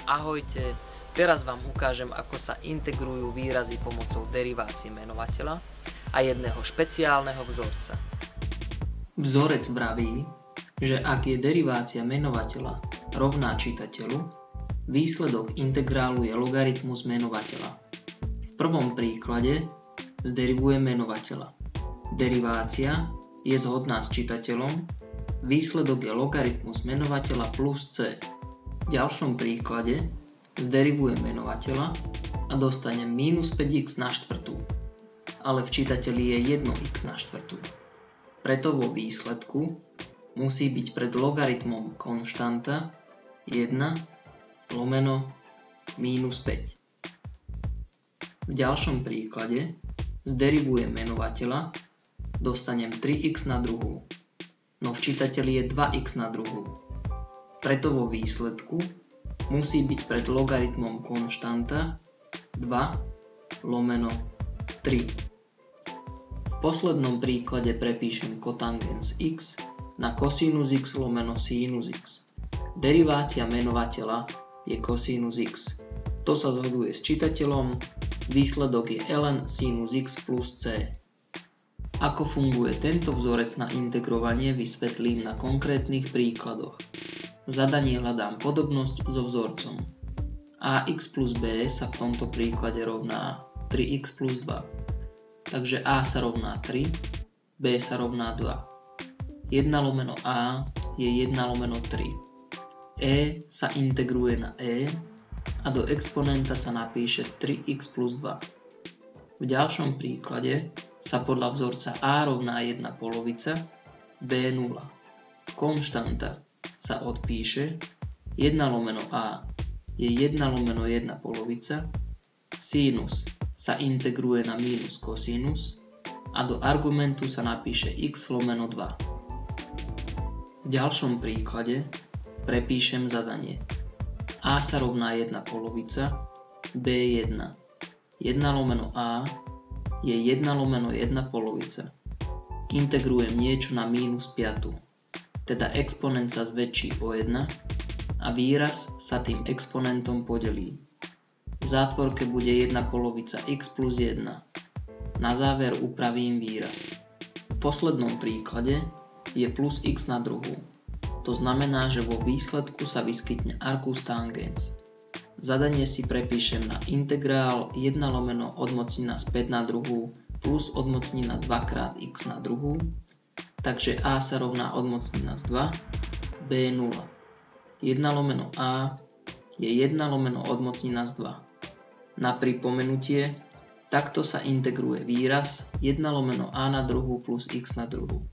Ahojte, teraz vám ukážem, ako sa integrujú výrazy pomocou derivácie menovateľa a jedného špeciálneho vzorca. Vzorec vraví, že ak je derivácia menovateľa rovná čitateľu, výsledok integrálu je logaritmus menovateľa. V prvom príklade zderivuje menovateľa. Derivácia je zhodná s čitateľom, výsledok je logaritmus menovateľa plus c. V ďalšom príklade zderivuje menovateľa a dostane minus 5x na štvrtú, ale v čitateľi je 1x na štvrtú. Preto vo výsledku musí byť pred logaritmom konštanta 1 lomeno minus 5. V ďalšom príklade zderivuje menovateľa, dostanem 3x na druhú, no v čitateľi je 2x na druhú. Preto vo výsledku musí byť pred logaritmom konštanta 2 lomeno 3. V poslednom príklade prepíšem kotangens x na kosinus x lomeno sinus x. Derivácia menovateľa je kosinus x. To sa zhoduje s čitateľom, výsledok je ln sinus x plus c. Ako funguje tento vzorec na integrovanie, vysvetlím na konkrétnych príkladoch. V zadaní hľadám podobnosť so vzorcom. Ax plus b sa v tomto príklade rovná 3x plus 2. Takže a sa rovná 3, b sa rovná 2. 1 lomeno a je 1 lomeno 3. E sa integruje na e a do exponenta sa napíše 3x plus 2. V ďalšom príklade sa podľa vzorca a rovná 1 polovica, b 0. Konštanta sa odpíše, 1 lomeno a je 1 lomeno 1 polovica, sinus sa integruje na minus kosinus a do argumentu sa napíše x lomeno 2. V ďalšom príklade prepíšem zadanie. A sa rovná 1 polovica, b 1. 1 lomeno a je 1 lomeno 1 polovica. Integrujem niečo na minus 5. Teda exponent sa zväčší o 1 a výraz sa tým exponentom podelí. V zátvorke bude 1 polovica x plus 1. Na záver upravím výraz. V poslednom príklade je plus x na druhú. To znamená, že vo výsledku sa vyskytne arcus tangens. Zadanie si prepíšem na integrál 1 lomeno odmocnina späť na druhú plus odmocnina 2 krát x na druhú. Takže a sa rovná odmocnina z 2, b 0. 1 lomeno a je 1 lomeno odmocnina z 2. Na pripomenutie, takto sa integruje výraz 1 lomeno a na druhú plus x na druhú.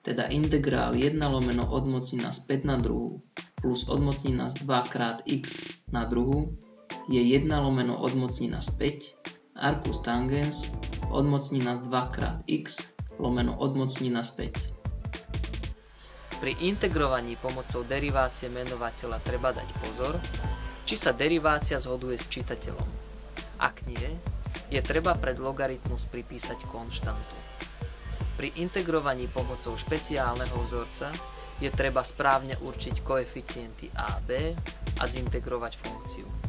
Teda integrál 1 lomeno odmocnina späť na druhú plus odmocnina z 2 krát x na druhú je 1 lomeno odmocnina späť, arcus tangens, odmocnina z 2 krát x lomeno odmocnina späť. Pri integrovaní pomocou derivácie menovateľa treba dať pozor, či sa derivácia zhoduje s čitateľom. Ak nie, je treba pred logaritmus pripísať konštantu. Pri integrovaní pomocou špeciálneho vzorca je treba správne určiť koeficienty a b a zintegrovať funkciu.